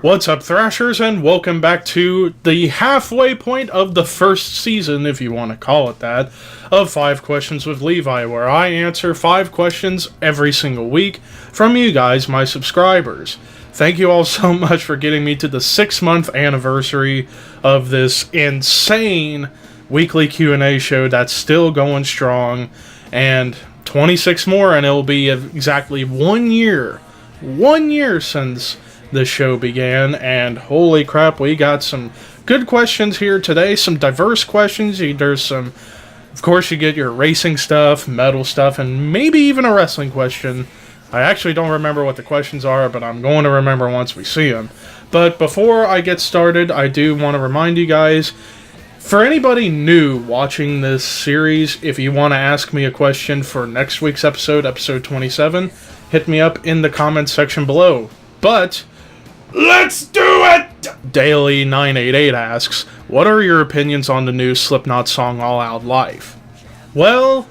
What's up, Thrashers, and welcome back to the halfway point of the first season, if you want to call it that, of 5 Questions with Levi, where I answer 5 questions every single week from you guys, my subscribers. Thank you all so much for getting me to the 6-month anniversary of this insane weekly Q&A show that's still going strong, and 26 more, and it'll be exactly 1 year. 1 year since this show began, and holy crap, we got some good questions here today, some diverse questions. There's some, of course, you get your racing stuff, metal stuff, and maybe even a wrestling question. I actually don't remember what the questions are, but I'm going to remember once we see them. But before I get started, I do want to remind you guys, for anybody new watching this series, if you want to ask me a question for next week's episode, episode 27, hit me up in the comments section below. But let's do it! Daily988 asks, what are your opinions on the new Slipknot song All Out Life? Well,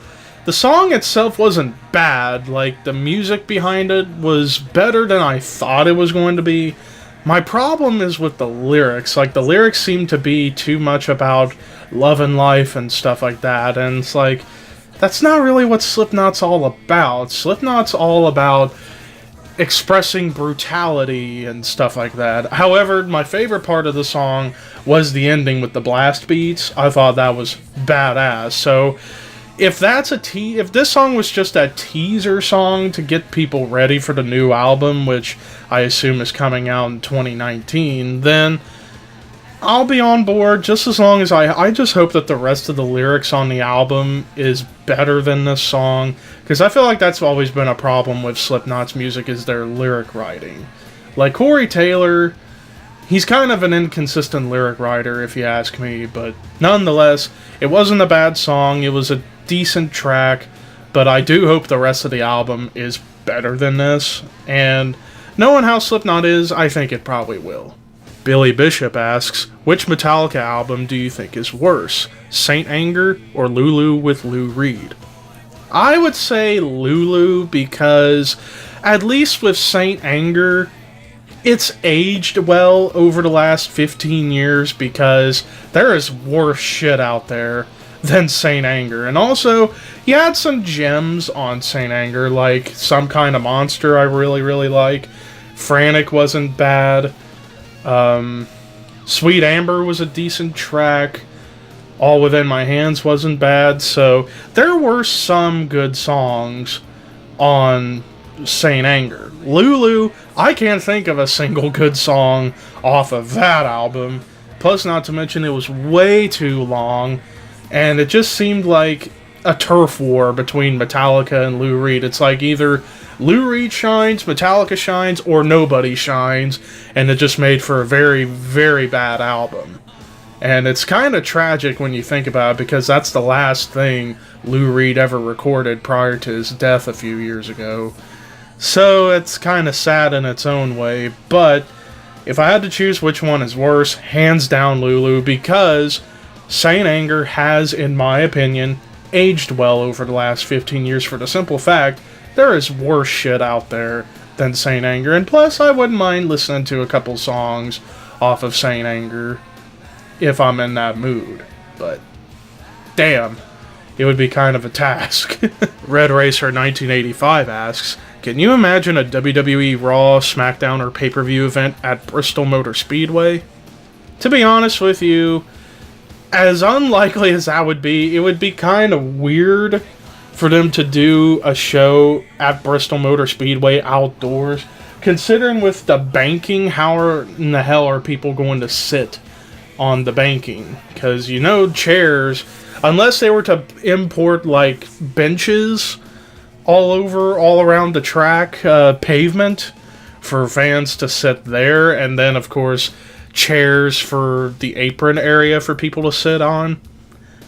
the song itself wasn't bad. Like, the music behind it was better than I thought it was going to be. My problem is with the lyrics. Like, the lyrics seem to be too much about love and life and stuff like that, and it's like, that's not really what Slipknot's all about. Slipknot's all about expressing brutality and stuff like that. However, my favorite part of the song was the ending with the blast beats. I thought that was badass. So if this song was just a teaser song to get people ready for the new album, which I assume is coming out in 2019, then I'll be on board, just as long as I just hope that the rest of the lyrics on the album is better than this song, because I feel like that's always been a problem with Slipknot's music, is their lyric writing. Like, Corey Taylor, he's kind of an inconsistent lyric writer, if you ask me, but nonetheless, it wasn't a bad song, it was a decent track, but I do hope the rest of the album is better than this, and knowing how Slipknot is, I think it probably will. Billy Bishop asks, which Metallica album do you think is worse, Saint Anger or Lulu with Lou Reed? I would say Lulu, because at least with Saint Anger, it's aged well over the last 15 years, because there is worse shit out there than Saint Anger. And also, you had some gems on Saint Anger, like Some Kind of Monster I really, really like. Frantic wasn't bad. Sweet Amber was a decent track. All Within My Hands wasn't bad. So there were some good songs on Saint Anger. Lulu, I can't think of a single good song off of that album. Plus, not to mention, it was way too long, and it just seemed like a turf war between Metallica and Lou Reed. It's like either Lou Reed shines, Metallica shines, or nobody shines, and it just made for a very, very bad album. And it's kind of tragic when you think about it, because that's the last thing Lou Reed ever recorded prior to his death a few years ago. So it's kind of sad in its own way, but if I had to choose which one is worse, hands down Lulu, because Saint Anger has, in my opinion, aged well over the last 15 years, for the simple fact there is worse shit out there than Saint Anger. And plus, I wouldn't mind listening to a couple songs off of Saint Anger if I'm in that mood. But damn, it would be kind of a task. Red Racer 1985 asks, can you imagine a WWE Raw, SmackDown, or pay-per-view event at Bristol Motor Speedway? To be honest with you, as unlikely as that would be, it would be kind of weird for them to do a show at Bristol Motor Speedway outdoors. Considering with the banking, how in the hell are people going to sit on the banking? Because, chairs, unless they were to import, like, benches all around the track, pavement, for fans to sit there, and then, of course, chairs for the apron area for people to sit on.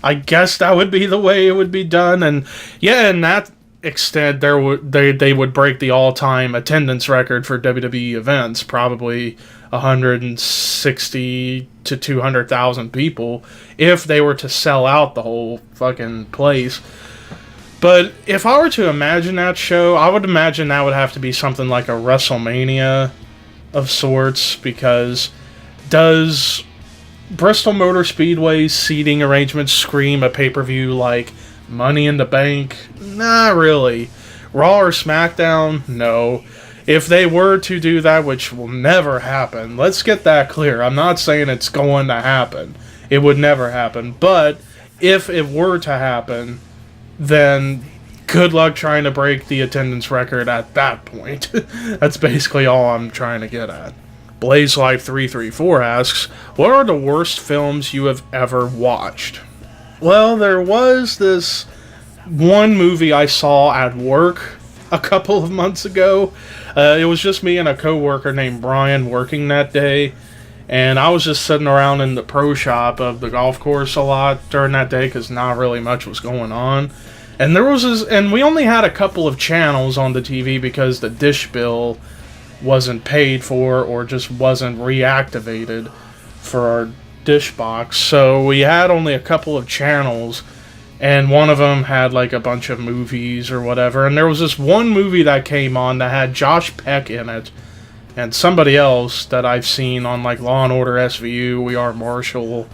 I guess that would be the way it would be done, and yeah, in that extent, they would break the all-time attendance record for WWE events, probably 160 to 200,000 people, if they were to sell out the whole fucking place. But if I were to imagine that show, I would imagine that would have to be something like a WrestleMania of sorts, because does Bristol Motor Speedway's seating arrangements scream a pay-per-view like Money in the Bank? Not really. Raw or SmackDown? No. If they were to do that, which will never happen, let's get that clear. I'm not saying it's going to happen. It would never happen. But if it were to happen, then good luck trying to break the attendance record at that point. That's basically all I'm trying to get at. Blaze Life 334 asks, what are the worst films you have ever watched? Well, there was this one movie I saw at work a couple of months ago. It was just me and a coworker named Brian working that day, and I was just sitting around in the pro shop of the golf course a lot during that day because not really much was going on. And there was this, and we only had a couple of channels on the TV because the dish bill wasn't paid for or just wasn't reactivated for our dish box. So we had only a couple of channels, and one of them had like a bunch of movies or whatever. And there was this one movie that came on that had Josh Peck in it and somebody else that I've seen on like Law & Order SVU, We Are Marshall,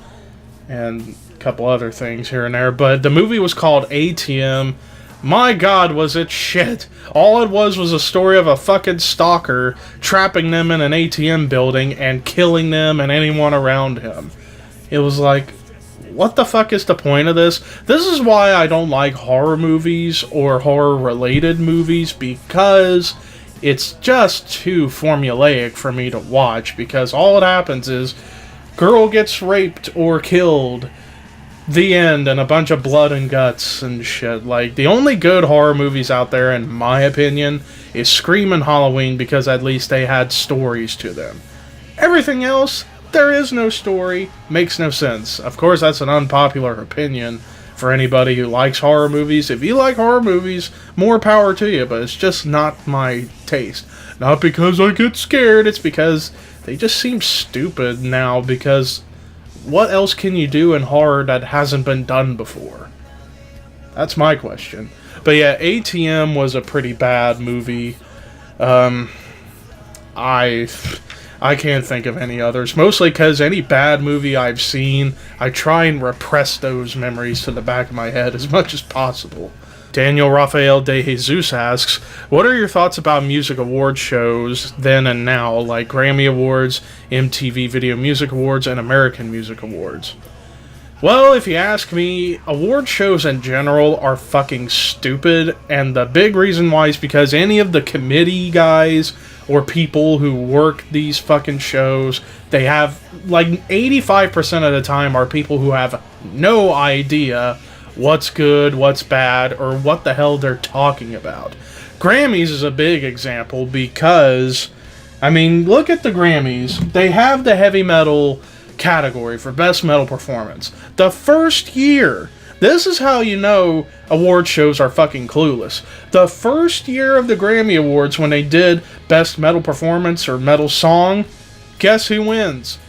and a couple other things here and there. But the movie was called ATM. My God, was it shit. All it was a story of a fucking stalker trapping them in an ATM building and killing them and anyone around him. It was like, what the fuck is the point of this? This is why I don't like horror movies or horror-related movies, because it's just too formulaic for me to watch, because all it happens is girl gets raped or killed, the end, and a bunch of blood and guts and shit. Like, the only good horror movies out there, in my opinion, is Scream and Halloween, because at least they had stories to them. Everything else, there is no story, makes no sense. Of course, that's an unpopular opinion for anybody who likes horror movies. If you like horror movies, more power to you, but it's just not my taste. Not because I get scared, it's because they just seem stupid now, because what else can you do in horror that hasn't been done before? That's my question. But yeah, ATM was a pretty bad movie. I can't think of any others. Mostly because any bad movie I've seen, I try and repress those memories to the back of my head as much as possible. Daniel Rafael de Jesus asks, what are your thoughts about music award shows then and now, like Grammy Awards, MTV Video Music Awards, and American Music Awards? Well, if you ask me, award shows in general are fucking stupid, and the big reason why is because any of the committee guys or people who work these fucking shows, they have, like, 85% of the time are people who have no idea what's good, what's bad, or what the hell they're talking about. Grammys is a big example because, I mean, look at the Grammys. They have the heavy metal category for Best Metal Performance. The first year, this is how you know award shows are fucking clueless. The first year of the Grammy Awards, when they did Best Metal Performance or Metal Song, guess who wins?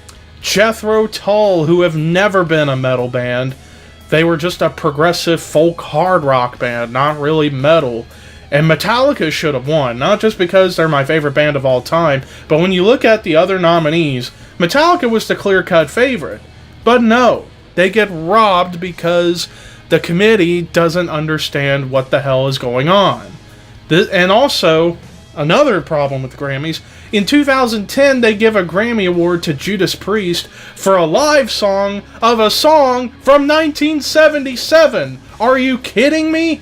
Jethro Tull, who have never been a metal band. They were just a progressive folk hard rock band, not really metal. And Metallica should have won, not just because they're my favorite band of all time, but when you look at the other nominees, Metallica was the clear-cut favorite. But no, they get robbed because the committee doesn't understand what the hell is going on. And also, another problem with the Grammys, in 2010 they give a Grammy Award to Judas Priest for a live song of a song from 1977. Are you kidding me?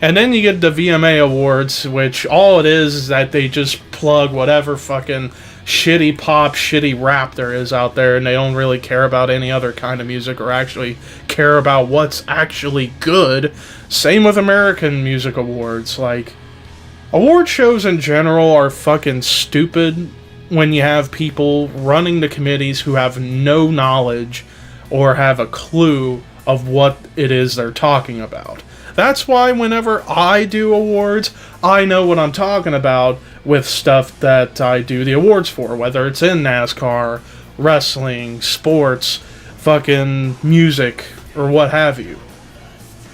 And then you get the VMA Awards, which all it is that they just plug whatever fucking shitty pop, shitty rap there is out there, and they don't really care about any other kind of music or actually care about what's actually good. Same with American Music Awards. Like, award shows in general are fucking stupid when you have people running the committees who have no knowledge or have a clue of what it is they're talking about. That's why whenever I do awards, I know what I'm talking about with stuff that I do the awards for, whether it's in NASCAR, wrestling, sports, fucking music, or what have you.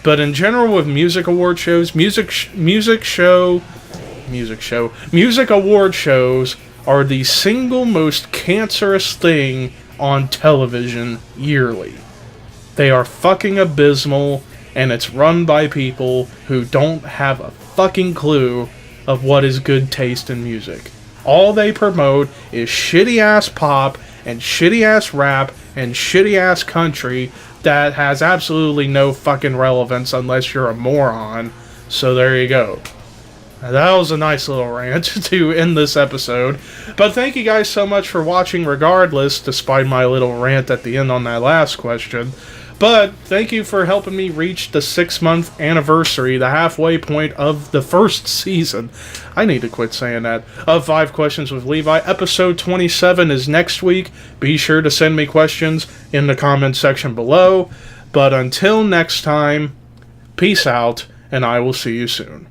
But in general with music award shows, music award shows are the single most cancerous thing on television yearly. They are fucking abysmal, and it's run by people who don't have a fucking clue of what is good taste in music. All they promote is shitty-ass pop and shitty-ass rap and shitty-ass country that has absolutely no fucking relevance unless you're a moron. So there you go. That was a nice little rant to end this episode. But thank you guys so much for watching regardless, despite my little rant at the end on that last question. But thank you for helping me reach the 6-month anniversary, the halfway point of the first season. I need to quit saying that. Of 5 Questions with Levi. Episode 27 is next week. Be sure to send me questions in the comment section below. But until next time, peace out, and I will see you soon.